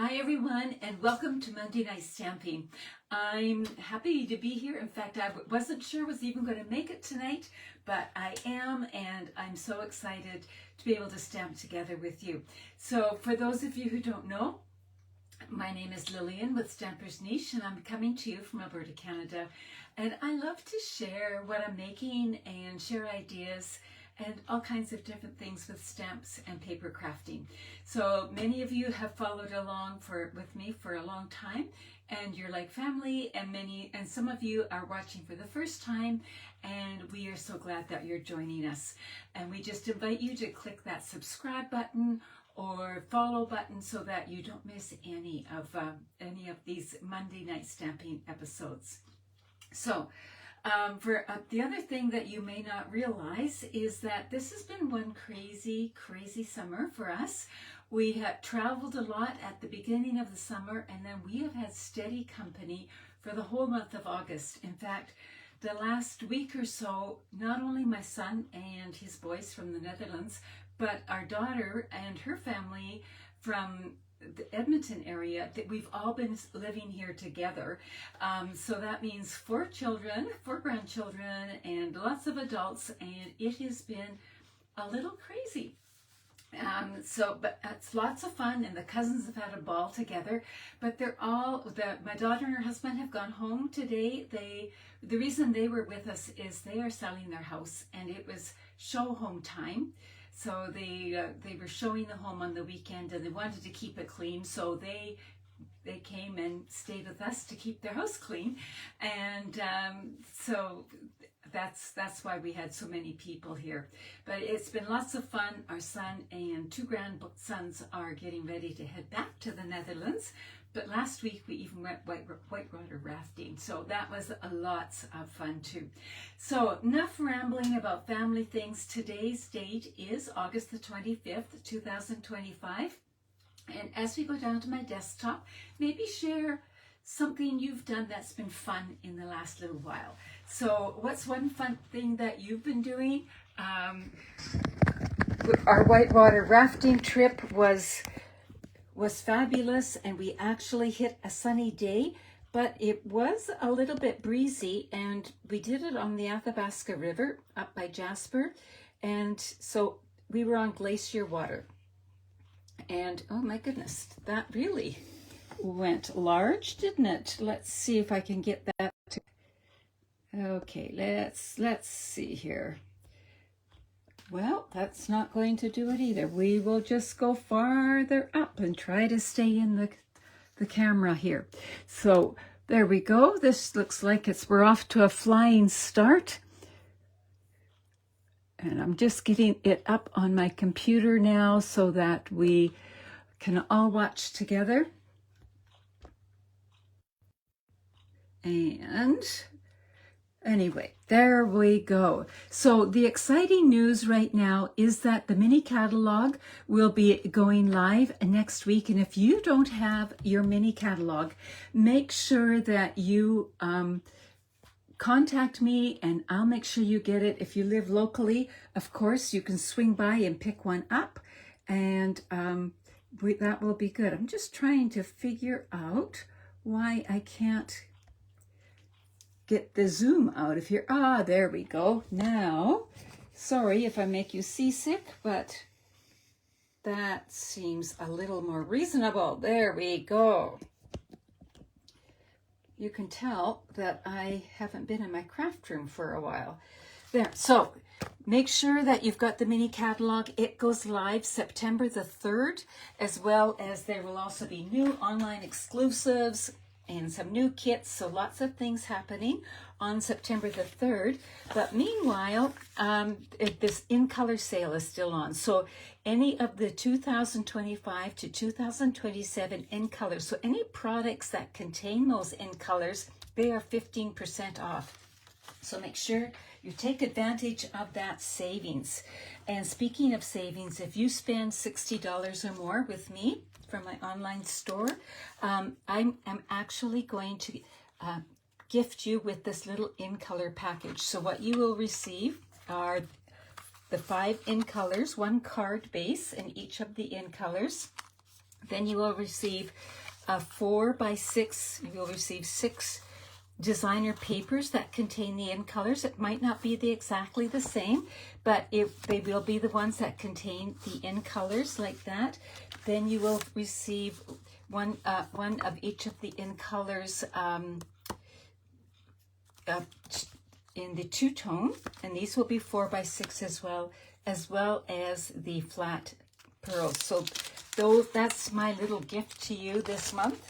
Hi everyone, and welcome to Monday Night Stamping. I'm happy to be here. In fact, I wasn't sure I was even going to make it tonight, but I am, and I'm so excited to be able to stamp together with you. So for those of you who don't know, my name is Lillian with Stamper's Niche, and I'm coming to you from Alberta, Canada. And I love to share what I'm making and share ideas and all kinds of different things with stamps and paper crafting. So many of you have followed along with me for a long time, and you're like family, and some of you are watching for the first time, and we are so glad that you're joining us. And we just invite you to click that subscribe button or follow button so that you don't miss any of these Monday Night Stamping episodes. So the other thing that you may not realize is that this has been one crazy summer for us. We have traveled a lot at the beginning of the summer, and then we have had steady company for the whole month of August. In fact, the last week or so, not only my son and his boys from the Netherlands, but our daughter and her family from the Edmonton area, that we've all been living here together. So that means 4 children, 4 grandchildren, and lots of adults, and it has been a little crazy. But it's lots of fun, and the cousins have had a ball together, but my daughter and her husband have gone home today. The reason they were with us is they are selling their house, and it was show home time. So they were showing the home on the weekend, and they wanted to keep it clean. So they came and stayed with us to keep their house clean, and so that's why we had so many people here. But it's been lots of fun. Our son and 2 grandsons are getting ready to head back to the Netherlands. But last week we even went whitewater rafting, so that was lots of fun too. So enough rambling about family things. Today's date is August the 25th, 2025. And as we go down to my desktop, maybe share something you've done that's been fun in the last little while. So what's one fun thing that you've been doing? Our whitewater rafting trip was fabulous, and we actually hit a sunny day, but it was a little bit breezy, and we did it on the Athabasca River up by Jasper, and so we were on glacier water. And oh my goodness, that really went large, didn't it? Let's see if I can get that to... Okay, let's see here. Well, that's not going to do it either. We will just go farther up and try to stay in the camera here. So there we go. This looks like we're off to a flying start. And I'm just getting it up on my computer now so that we can all watch together. And anyway, there we go. So the exciting news right now is that the mini catalog will be going live next week. And if you don't have your mini catalog, make sure that you contact me, and I'll make sure you get it. If you live locally, of course, you can swing by and pick one up, and that will be good. I'm just trying to figure out why I can't get the zoom out of here. Ah, there we go. Now, sorry if I make you seasick, but that seems a little more reasonable. There we go. You can tell that I haven't been in my craft room for a while. There, so make sure that you've got the mini catalog. It goes live September the 3rd, as well as there will also be new online exclusives and some new kits, so lots of things happening on September the 3rd. But meanwhile, this in-color sale is still on. So any of the 2025 to 2027 in-colors, so any products that contain those in-colors, they are 15% off. So make sure you take advantage of that savings. And speaking of savings, if you spend $60 or more with me from my online store, I'm actually going to gift you with this little in-color package. So what you will receive are the 5 in-colors, 1 card base in each of the in-colors. Then you will receive a 4x6, you'll receive 6 designer papers that contain the in colors. It might not be exactly the same, but they will be the ones that contain the in colors like that. Then you will receive one of each of the in colors in the two-tone, and these will be 4x6 as well as the flat pearls. So that's my little gift to you this month,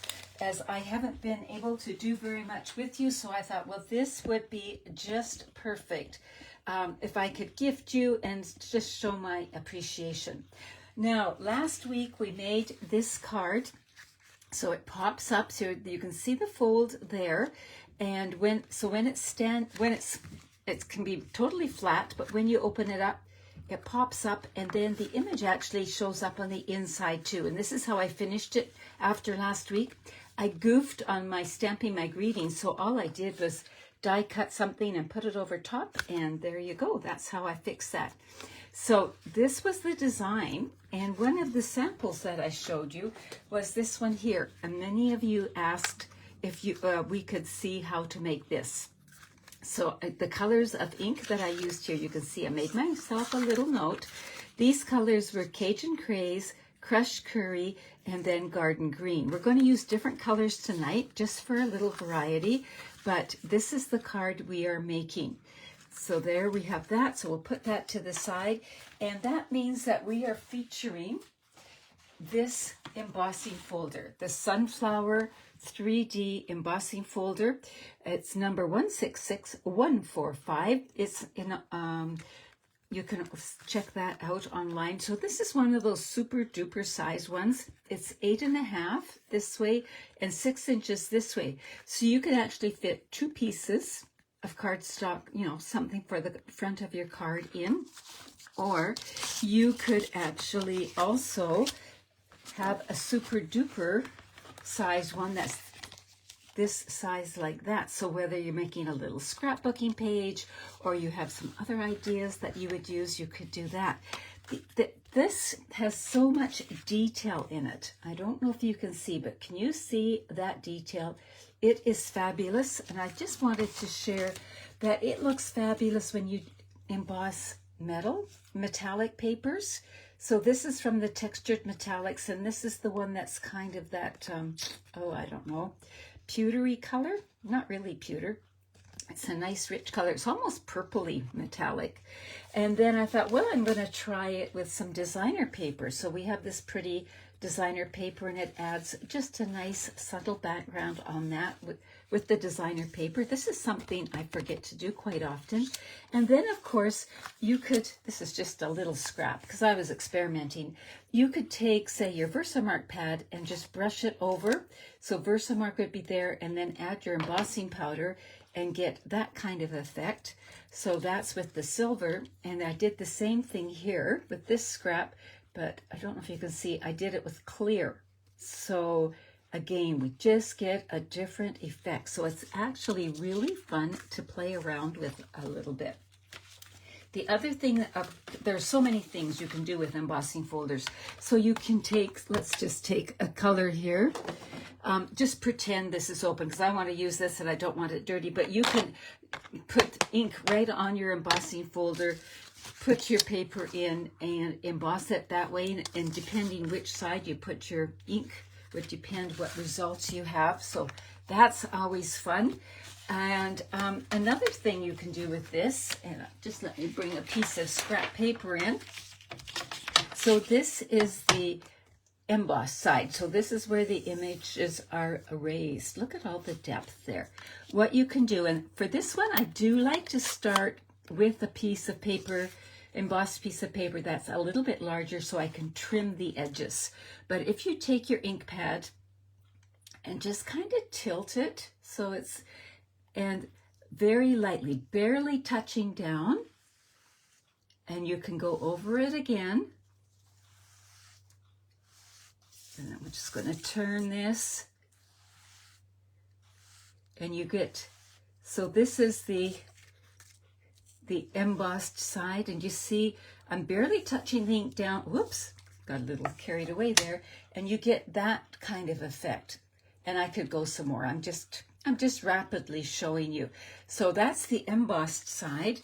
as I haven't been able to do very much with you. So I thought, well, this would be just perfect if I could gift you and just show my appreciation. Now, last week we made this card. So it pops up, so you can see the fold there. And when it can be totally flat, but when you open it up, it pops up, and then the image actually shows up on the inside too. And this is how I finished it after last week. I goofed on my stamping my greetings, so all I did was die cut something and put it over top, and there you go. That's how I fixed that. So this was the design, and one of the samples that I showed you was this one here. And many of you asked if we could see how to make this. So the colors of ink that I used here, you can see I made myself a little note. These colors were Cajun Craze, Crushed Curry, and then Garden Green. We're going to use different colors tonight just for a little variety, but this is the card we are making. So there we have that. So we'll put that to the side, and that means that we are featuring this embossing folder, the Sunflower 3D embossing folder. It's number 166145. It's in you can check that out online. So this is one of those super duper size ones. It's 8.5 this way and 6 inches this way. So you can actually fit 2 pieces of cardstock, something for the front of your card in, or you could actually also have a super duper size one that's this size like that. So whether you're making a little scrapbooking page or you have some other ideas that you would use, you could do that. This has so much detail in it. I don't know if you can see, but can you see that detail? It is fabulous, and I just wanted to share that it looks fabulous when you emboss metallic papers. So this is from the Textured Metallics, and this is the one that's kind of that, I don't know, pewtery color. Not really pewter. It's a nice rich color. It's almost purpley metallic. And then I thought, well, I'm going to try it with some designer paper. So we have this pretty designer paper, and it adds just a nice subtle background on that with the designer paper. This is something I forget to do quite often. And then, of course, you could, this is just a little scrap because I was experimenting. You could take, say, your Versamark pad and just brush it over. So Versamark would be there, and then add your embossing powder and get that kind of effect. So that's with the silver. And I did the same thing here with this scrap, but I don't know if you can see, I did it with clear. So again, we just get a different effect. So it's actually really fun to play around with a little bit. The other thing, there's so many things you can do with embossing folders. So you can take, let's just take a color here. Just pretend this is open because I want to use this and I don't want it dirty, but you can put ink right on your embossing folder, put your paper in and emboss it that way, and depending which side you put your ink would depend what results you have. So that's always fun. And another thing you can do with this, and just let me bring a piece of scrap paper in. So this is the emboss side. So this is where the images are erased. Look at all the depth there. What you can do, and for this one, I do like to start with a piece of paper, embossed piece of paper that's a little bit larger so I can trim the edges. But if you take your ink pad and just kind of tilt it so it's, and very lightly, barely touching down, and you can go over it again. And I'm just going to turn this, and you get, so this is the embossed side, and you see I'm barely touching the ink down. Whoops, got a little carried away there, and you get that kind of effect. And I could go some more. I'm just rapidly showing you. So that's the embossed side.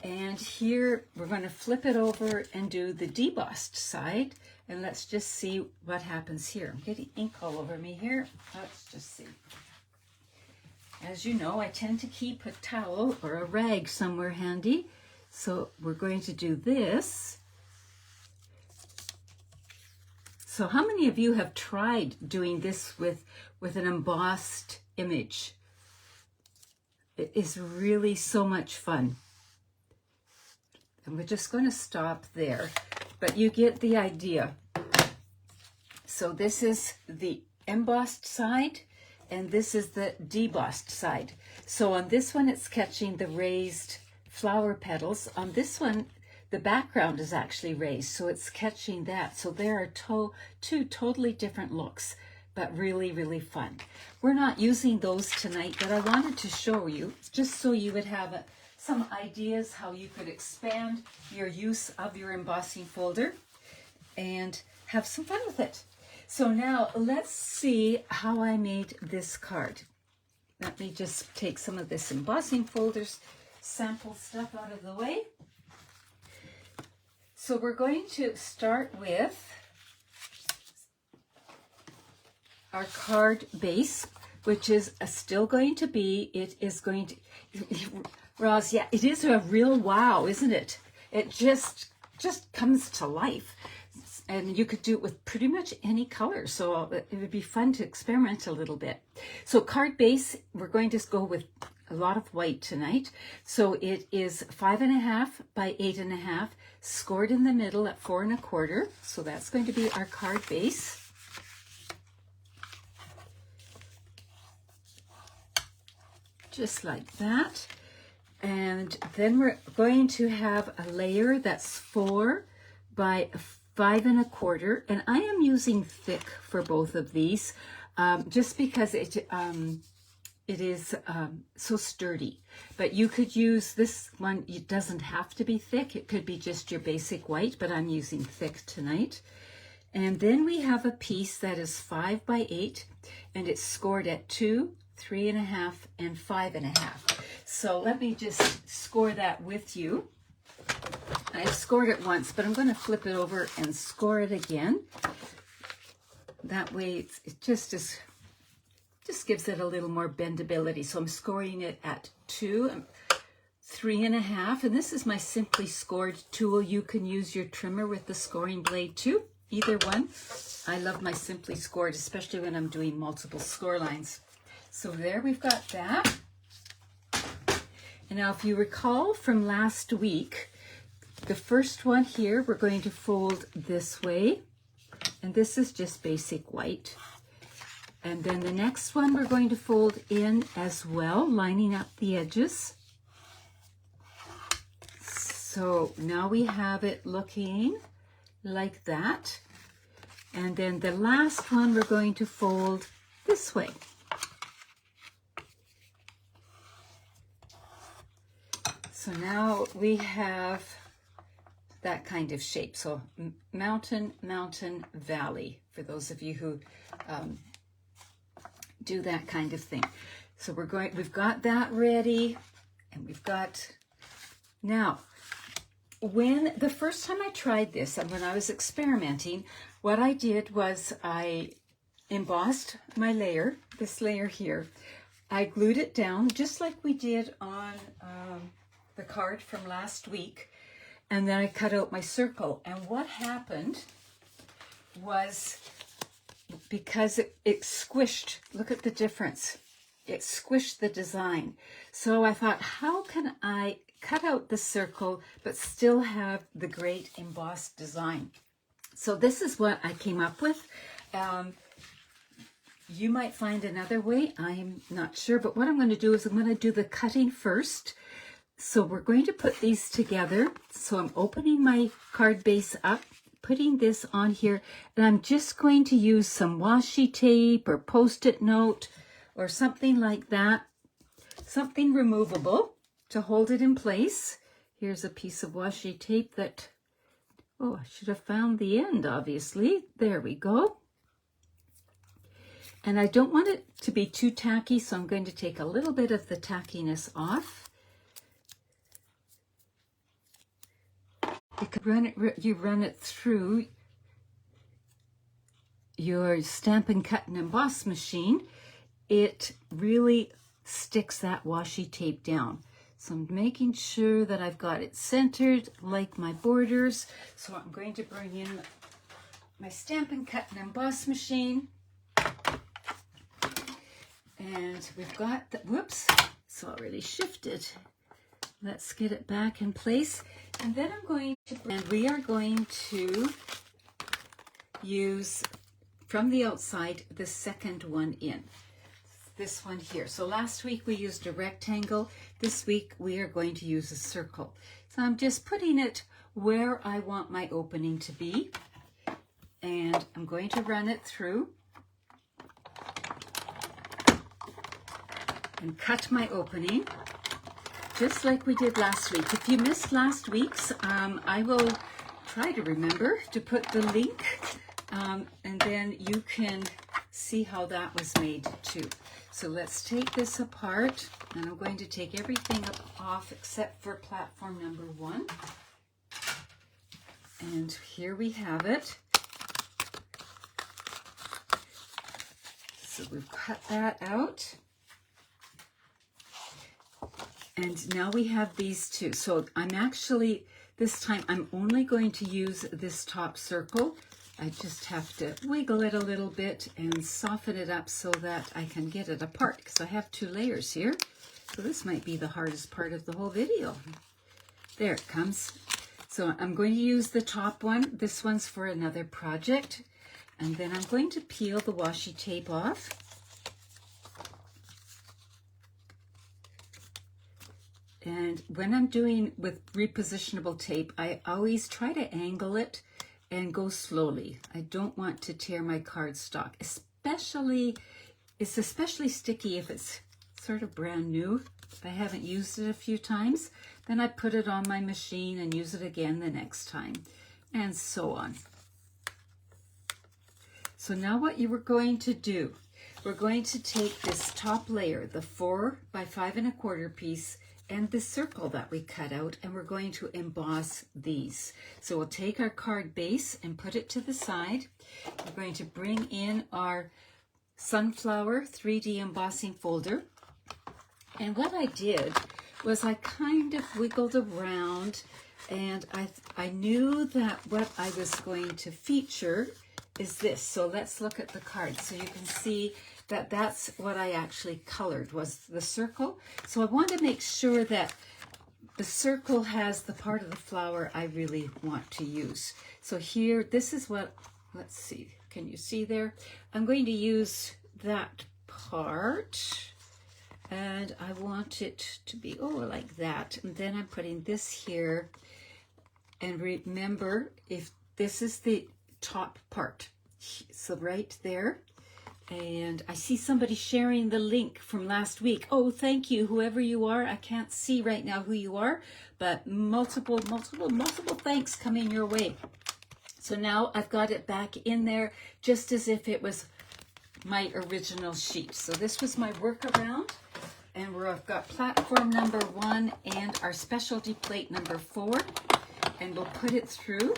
And here we're going to flip it over and do the debossed side. And let's just see what happens here. I'm getting ink all over me here. Let's just see. As you know, I tend to keep a towel or a rag somewhere handy. So we're going to do this. So how many of you have tried doing this with an embossed image? It is really so much fun. And we're just going to stop there, but you get the idea. So this is the embossed side, and this is the debossed side. So on this one, it's catching the raised flower petals. On this one, the background is actually raised, so it's catching that. So there are two totally different looks, but really, really fun. We're not using those tonight, but I wanted to show you, just so you would have some ideas how you could expand your use of your embossing folder and have some fun with it. So now let's see how I made this card. Let me just take some of this embossing folders sample stuff out of the way. So we're going to start with our card base, which is still going to be, it is going to, Roz, yeah, it is a real wow, isn't it? It just comes to life. And you could do it with pretty much any color. So it would be fun to experiment a little bit. So card base, we're going to go with a lot of white tonight. So it is 5.5 by 8.5, scored in the middle at 4 1/4. So that's going to be our card base. Just like that. And then we're going to have a layer that's 4 by 5 1/4, and I am using thick for both of these, just because it is so sturdy. But you could use this one. It doesn't have to be thick. It could be just your basic white, but I'm using thick tonight. And then we have a piece that is 5 by 8, and it's scored at 2, 3.5, and 5.5. So let me just score that with you. I've scored it once, but I'm going to flip it over and score it again. That way it just gives it a little more bendability. So I'm scoring it at 2, 3.5, and this is my simply scored tool. You can use your trimmer with the scoring blade too, either one. I love my simply scored, especially when I'm doing multiple score lines. So there we've got that. And now if you recall from last week, the first one here, we're going to fold this way, and this is just basic white. And then the next one we're going to fold in as well, lining up the edges. So now we have it looking like that. And then the last one we're going to fold this way. So now we have that kind of shape. So mountain, mountain, valley, for those of you who do that kind of thing. So we've got that ready, and we've got, now, when the first time I tried this, and when I was experimenting, what I did was I embossed my layer, this layer here. I glued it down just like we did on the card from last week. And then I cut out my circle. And what happened was, because it squished, look at the difference. It squished the design. So I thought, how can I cut out the circle but still have the great embossed design? So this is what I came up with. You might find another way. I'm not sure. But what I'm going to do is I'm going to do the cutting first. So we're going to put these together. So I'm opening my card base up, putting this on here, and I'm just going to use some washi tape or Post-it note or something like that, something removable to hold it in place. Here's a piece of washi tape that, Oh, I should have found the end, obviously. There we go. And I don't want it to be too tacky, so I'm going to take a little bit of the tackiness off. You run it through your Stamp and Cut and Emboss machine, it really sticks that washi tape down. So I'm making sure that I've got it centered like my borders. So I'm going to bring in my Stamp and Cut and Emboss machine. And we've got the, whoops, it's already shifted. Let's get it back in place. And then we are going to use from the outside the second one in. This one here. So last week we used a rectangle. This week we are going to use a circle. So I'm just putting it where I want my opening to be. And I'm going to run it through and cut my opening just like we did last week. If you missed last week's, I will try to remember to put the link and then you can see how that was made too. So let's take this apart, and I'm going to take everything off except for platform number 1. And here we have it. So we've cut that out. And now we have these two. So I'm actually, this time I'm only going to use this top circle. I just have to wiggle it a little bit and soften it up so that I can get it apart, because I have 2 layers here. So this might be the hardest part of the whole video. There it comes. So I'm going to use the top one. This one's for another project. And then I'm going to peel the washi tape off. And when I'm doing with repositionable tape, I always try to angle it and go slowly. I don't want to tear my cardstock, especially, it's especially sticky if it's sort of brand new. If I haven't used it a few times, then I put it on my machine and use it again the next time, and so on. So now what you were going to do, we're going to take this top layer, the 4 by 5 1/4 piece, and the circle that we cut out, and we're going to emboss these. So we'll take our card base and put it to the side. We're going to bring in our sunflower 3D embossing folder. And what I did was I kind of wiggled around, and I knew that what I was going to feature is this. So let's look at the card so you can see that that's what I actually colored, was the circle. So I want to make sure that the circle has the part of the flower I really want to use. So here, this is what, let's see, can you see there? I'm going to use that part, and I want it to be, oh, like that. And then I'm putting this here, and remember, if this is the top part, so right there. And I see somebody sharing the link from last week. Oh, thank you, whoever you are. I can't see right now who you are, but multiple thanks coming your way. So now I've got it back in there just as if it was my original sheet. So this was my workaround, and I've got platform number 1 and our specialty plate number 4, and we'll put it through.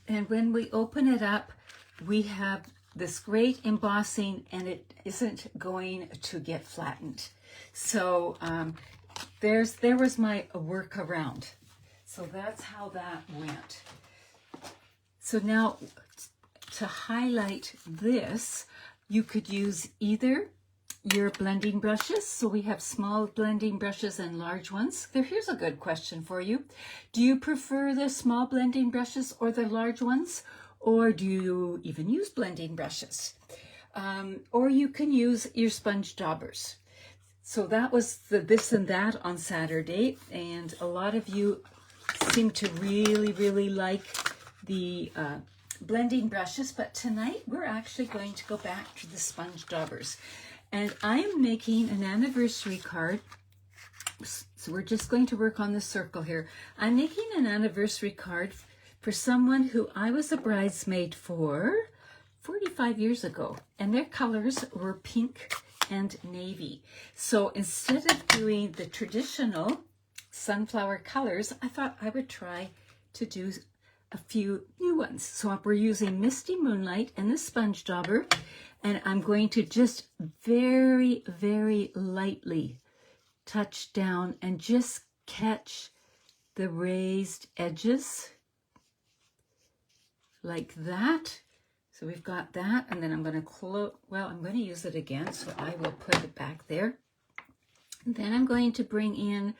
And when we open it up, we have this great embossing, and it isn't going to get flattened. So there was my workaround. So that's how that went. So now to highlight this, you could use either your blending brushes. So we have small blending brushes and large ones. Here's a good question for you. Do you prefer the small blending brushes or the large ones? Or do you even use blending brushes? Or you can use your sponge daubers. So that was the this and that on Saturday. And a lot of you seem to really like the blending brushes, but tonight we're actually going to go back to the sponge daubers. And I am making an anniversary card. So we're just going to work on the circle here. I'm making an anniversary card for someone who I was a bridesmaid for 45 years ago. And their colors were pink and navy. So instead of doing the traditional sunflower colors, I thought I would try to do a few new ones. So we're using Misty Moonlight and the sponge dauber, and I'm going to just very, very lightly touch down and just catch the raised edges like that. So we've got that, and then I'm going to close, well, I'm going to use it again, so I will put it back there. And then I'm going to bring in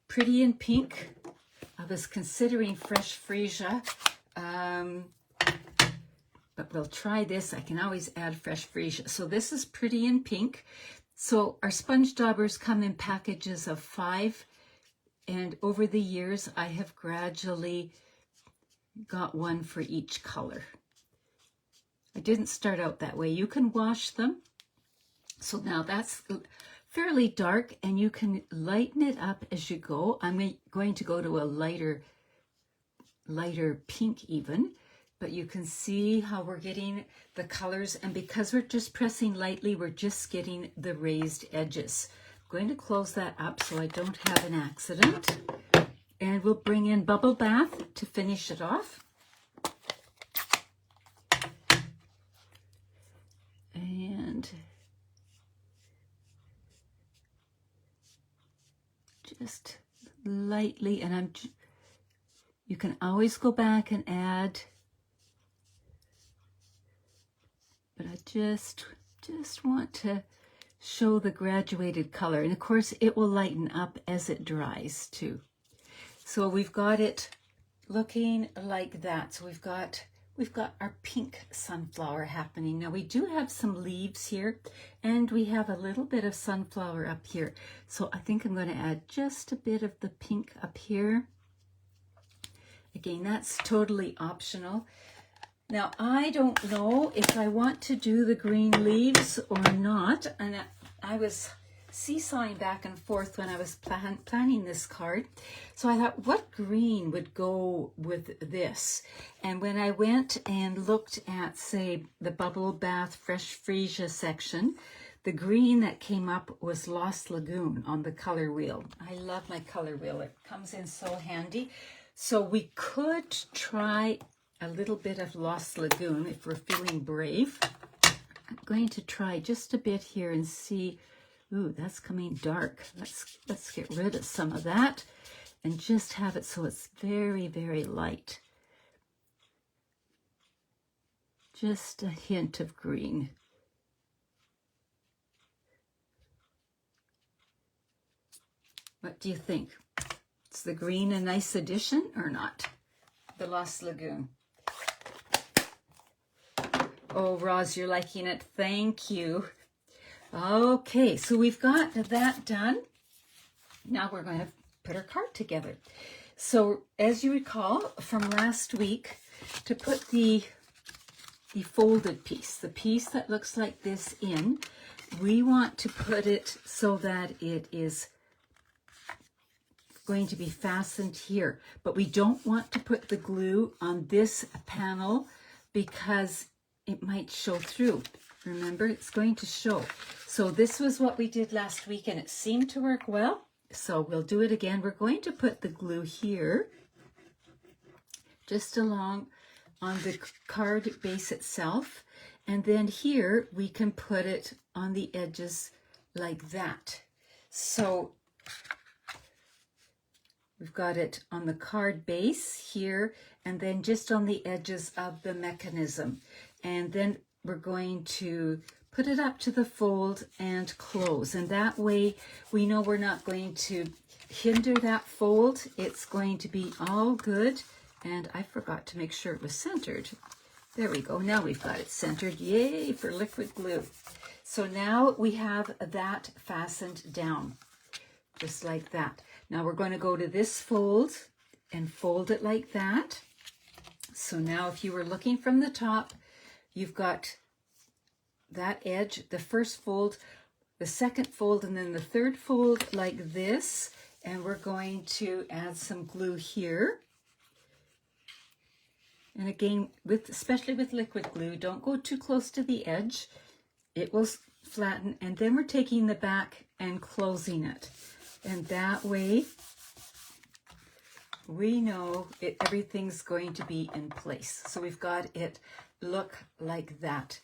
Pretty in Pink. I was considering Fresh Freesia, but we'll try this. I can always add Fresh Freesia. So this is Pretty in Pink. So our sponge daubers come in packages of 5, and over the years I have gradually got one for each color. I didn't start out that way. You can wash them. So now that's fairly dark, and you can lighten it up as you go. I'm going to go to a lighter pink even, but you can see how we're getting the colors, and because we're just pressing lightly, we're just getting the raised edges. I'm going to close that up so I don't have an accident, and we'll bring in Bubble Bath to finish it off. And just lightly, and you can always go back and add, but I just want to show the graduated color, and of course it will lighten up as it dries too. So we've got it looking like that. So we've got our pink sunflower happening. Now we do have some leaves here, and we have a little bit of sunflower up here. So I think I'm going to add just a bit of the pink up here. Again, that's totally optional. Now I don't know if I want to do the green leaves or not, and I was seesawing back and forth when I was planning this card. So I thought, what green would go with this? And when I went and looked at, say, the Bubble Bath Fresh Freesia section, the green that came up was Lost Lagoon on the color wheel. I love my color wheel. It comes in so handy. So we could try a little bit of Lost Lagoon if we're feeling brave. I'm going to try just a bit here and see. Ooh, that's coming dark. Let's get rid of some of that and just have it so it's very, very light. Just a hint of green. What do you think? Is the green a nice addition or not? The Lost Lagoon. Oh, Roz, you're liking it. Thank you. Okay, so we've got that done. Now we're going to put our card together. So as you recall from last week, to put the folded piece, the piece that looks like this in, we want to put it so that it is going to be fastened here. But we don't want to put the glue on this panel because it might show through. Remember, it's going to show. So this was what we did last week, and it seemed to work well. So we'll do it again. We're going to put the glue here, just along on the card base itself. And then here we can put it on the edges like that. So we've got it on the card base here, and then just on the edges of the mechanism. And then we're going to put it up to the fold and close. And that way we know we're not going to hinder that fold. It's going to be all good. And I forgot to make sure it was centered. There we go. Now we've got it centered. Yay for liquid glue. So now we have that fastened down, just like that. Now we're going to go to this fold and fold it like that. So now if you were looking from the top, you've got that edge, the first fold, the second fold, and then the third fold like this. And we're going to add some glue here. And again, especially with liquid glue, don't go too close to the edge. It will flatten. And then we're taking the back and closing it. And that way, we know everything's going to be in place. So we've got it look like that.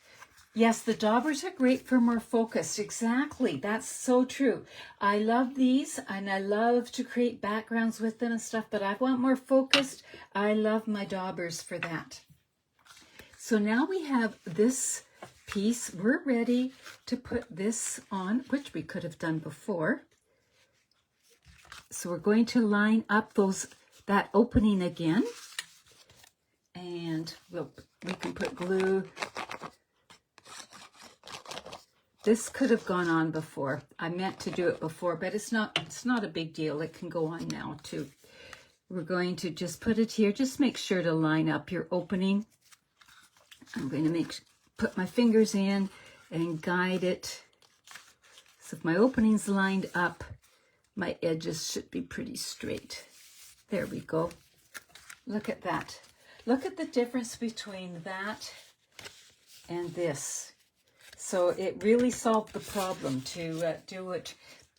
Yes, the daubers are great for more focused. Exactly. That's so true. I love these and I love to create backgrounds with them and stuff, but I want more focused. I love my daubers for that. So now we have this piece. We're ready to put this on, which we could have done before. So we're going to line up that opening again. And we can put glue. This could have gone on before. I meant to do it before, but it's not a big deal. It can go on now too. We're going to just put it here. Just make sure to line up your opening. I'm going to put my fingers in and guide it. So if my opening's lined up, my edges should be pretty straight. There we go. Look at that. Look at the difference between that and this. So it really solved the problem to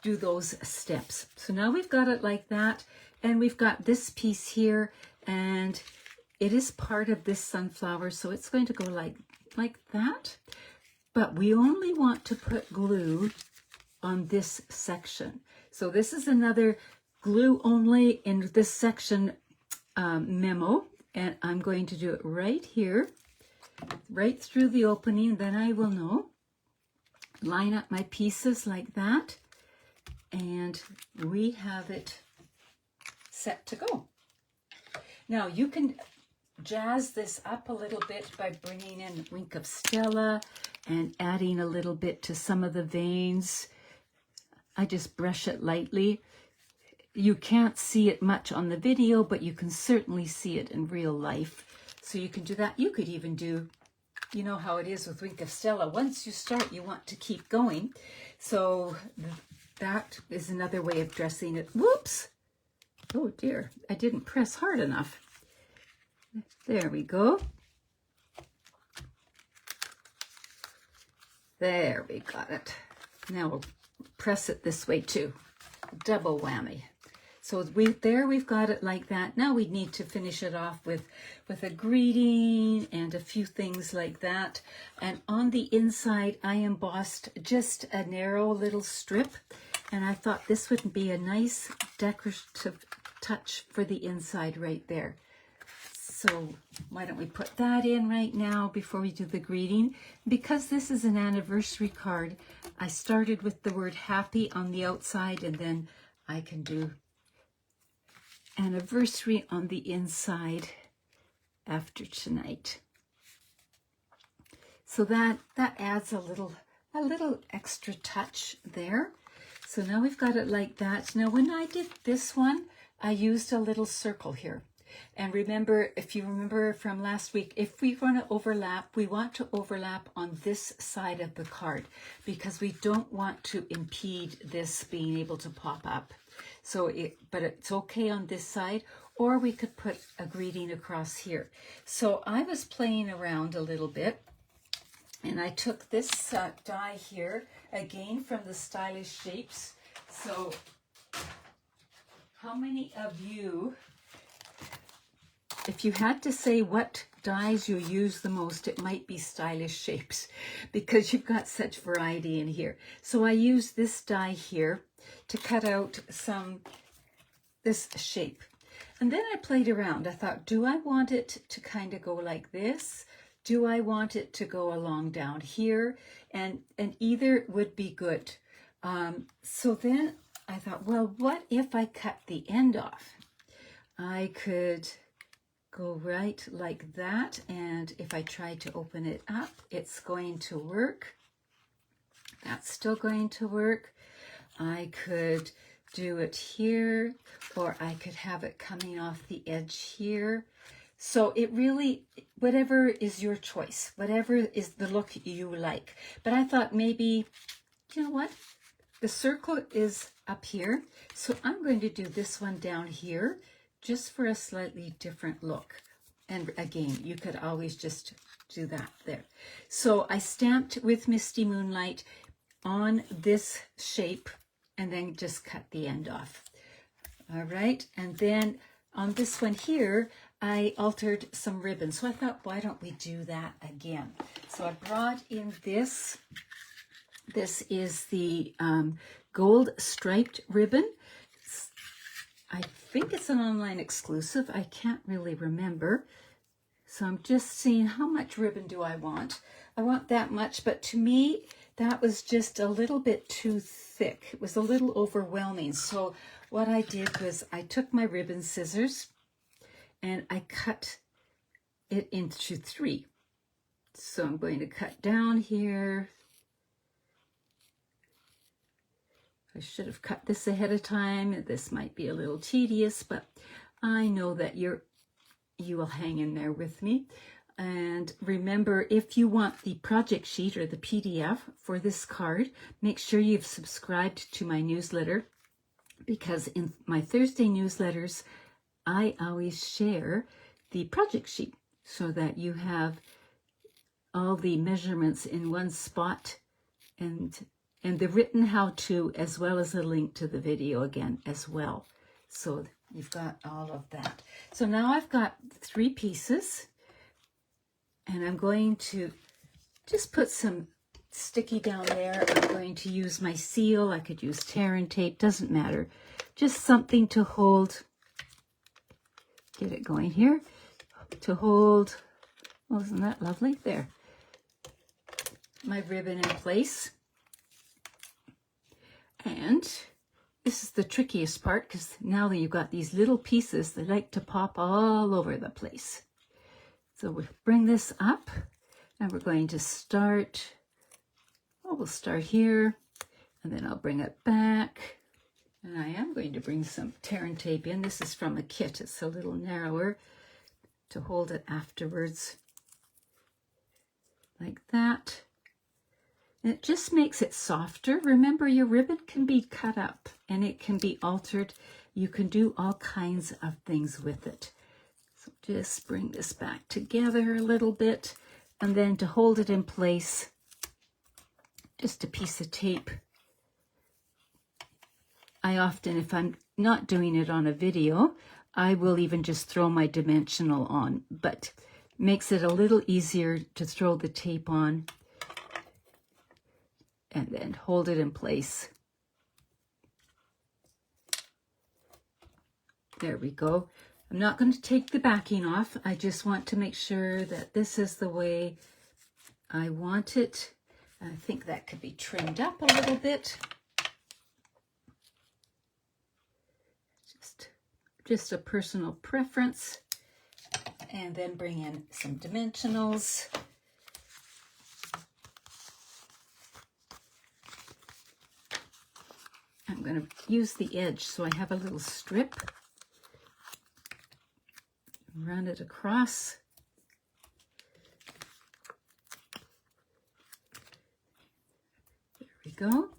do those steps. So now we've got it like that, and we've got this piece here, and it is part of this sunflower, so it's going to go like that. But we only want to put glue on this section. So this is another glue only in this section memo, and I'm going to do it right here, right through the opening. Then I will know. Line up my pieces like that, and we have it set to go. Now you can jazz this up a little bit by bringing in a wink of Stella and adding a little bit to some of the veins. I just brush it lightly. You can't see it much on the video, but you can certainly see it in real life. So you can do that. You could even do, you know how it is with Wink of Stella. Once you start, you want to keep going. So that is another way of dressing it. Whoops! Oh dear, I didn't press hard enough. There we go. There, we got it. Now we'll press it this way too. Double whammy. So we've got it like that. Now we need to finish it off with a greeting and a few things like that. And on the inside, I embossed just a narrow little strip. And I thought this would be a nice decorative touch for the inside right there. So why don't we put that in right now before we do the greeting? Because this is an anniversary card, I started with the word happy on the outside, and then I can do anniversary on the inside after tonight. So that adds a little extra touch there. So now we've got it like that. Now when I did this one, I used a little circle here. And remember, if you remember from last week, if we want to overlap, we want to overlap on this side of the card because we don't want to impede this being able to pop up. So but it's okay on this side, or we could put a greeting across here. So I was playing around a little bit, and I took this die here, again from the Stylish Shapes. So how many of you, if you had to say what dies you use the most, it might be Stylish Shapes because you've got such variety in here. So I used this die here to cut out this shape. And then I played around. I thought, do I want it to kind of go like this? Do I want it to go along down here? And either would be good. So then I thought, well, what if I cut the end off? I could go right like that, and if I try to open it up, it's going to work. That's still going to work. I could do it here, or I could have it coming off the edge here. So it really, whatever is your choice, whatever is the look you like. But I thought maybe, you know what? The circle is up here. So I'm going to do this one down here just for a slightly different look. And again, you could always just do that there. So I stamped with Misty Moonlight on this shape and then just cut the end off. All right, and then on this one here, I altered some ribbon. So I thought, why don't we do that again? So I brought in this. This is the gold striped ribbon. I think it's an online exclusive. I can't really remember. So I'm just seeing how much ribbon do I want. I want that much, but to me, that was just a little bit too thick. It was a little overwhelming. So what I did was I took my ribbon scissors and I cut it into 3. So I'm going to cut down here. I should have cut this ahead of time. This might be a little tedious, but I know that you will hang in there with me. And remember, if you want the project sheet or the PDF for this card, make sure you've subscribed to my newsletter, because in my Thursday newsletters, I always share the project sheet so that you have all the measurements in one spot, and the written how-to, as well as a link to the video again as well. So you've got all of that. So now I've got 3 pieces, and I'm going to just put some sticky down there. I'm going to use my seal. I could use tear and tape, doesn't matter. Just something to hold, get it going here, to hold, well, isn't that lovely? There, my ribbon in place. And this is the trickiest part, because now that you've got these little pieces, they like to pop all over the place. So we'll bring this up, and we're going to start, well, we'll start here, and then I'll bring it back. And I am going to bring some tear and tape in. This is from a kit. It's a little narrower to hold it afterwards, like that. And it just makes it softer. Remember, your ribbon can be cut up and it can be altered. You can do all kinds of things with it. So just bring this back together a little bit, and then to hold it in place, just a piece of tape. I often, if I'm not doing it on a video, I will even just throw my dimensional on, but makes it a little easier to throw the tape on and then hold it in place. There we go. I'm not going to take the backing off. I just want to make sure that this is the way I want it. I think that could be trimmed up a little bit. Just a personal preference. And then bring in some dimensionals. I'm going to use the edge, so I have a little strip. Run it across. There we go.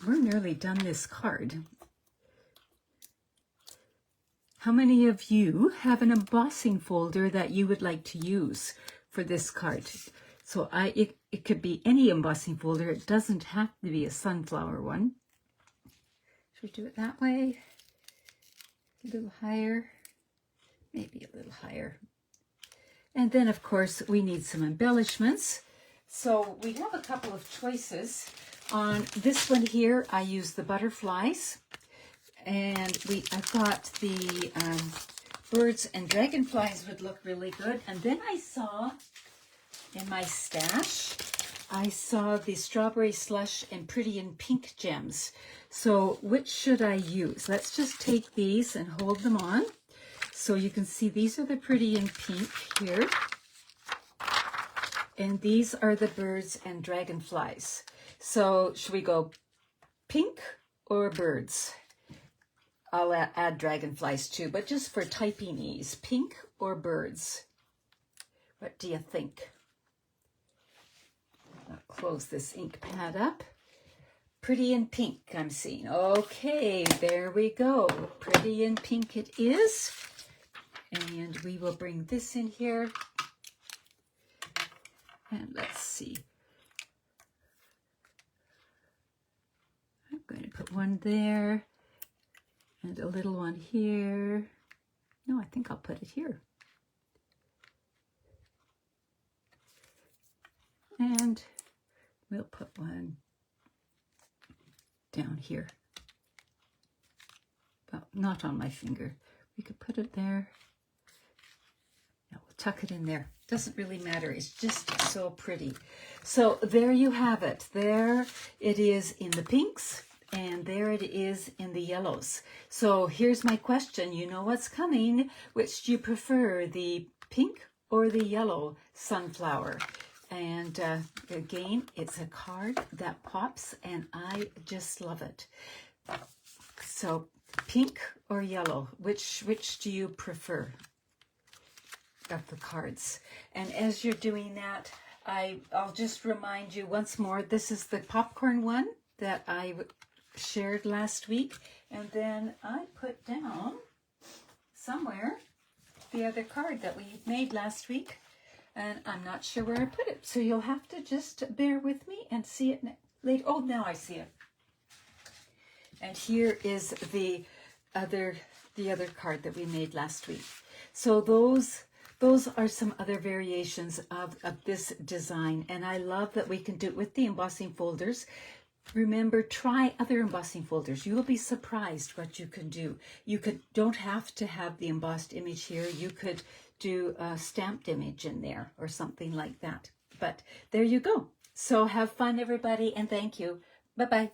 We're nearly done this card. How many of you have an embossing folder that you would like to use for this card? So it could be any embossing folder. It doesn't have to be a sunflower one. Should we do it that way? A little higher, maybe a little higher. And then, of course, we need some embellishments. So we have a couple of choices. On this one here, I use the butterflies. And I've got the birds and dragonflies would look really good. And then I saw in my stash, I saw the strawberry slush and pretty in pink gems. So which should I use? Let's just take these and hold them on. So you can see these are the pretty in pink here. And these are the birds and dragonflies. So should we go pink or birds? I'll add dragonflies too, but just for typing ease. Pink or birds? What do you think? I'll close this ink pad up. Pretty in pink, I'm seeing. Okay, there we go. Pretty in pink it is. And we will bring this in here. And let's see. I'm going to put one there and a little one here. No, I think I'll put it here. And we'll put one down here. Well, not on my finger. We could put it there. No, we'll tuck it in there. Doesn't really matter. It's just so pretty. So there you have it. There it is in the pinks, and there it is in the yellows. So here's my question. You know what's coming. Which do you prefer, the pink or the yellow sunflower? And again, it's a card that pops, and I just love it. So pink or yellow, which do you prefer of the cards? And as you're doing that, I'll just remind you once more, this is the popcorn one that I shared last week. And then I put down somewhere the other card that we made last week. And I'm not sure where I put it. So you'll have to just bear with me and see it later. Oh, now I see it. And here is the other card that we made last week. So those are some other variations of this design. And I love that we can do it with the embossing folders. Remember, try other embossing folders. You will be surprised what you can do. You don't have to have the embossed image here. You could do a stamped image in there or something like that. But there you go. So have fun, everybody, and thank you. Bye-bye.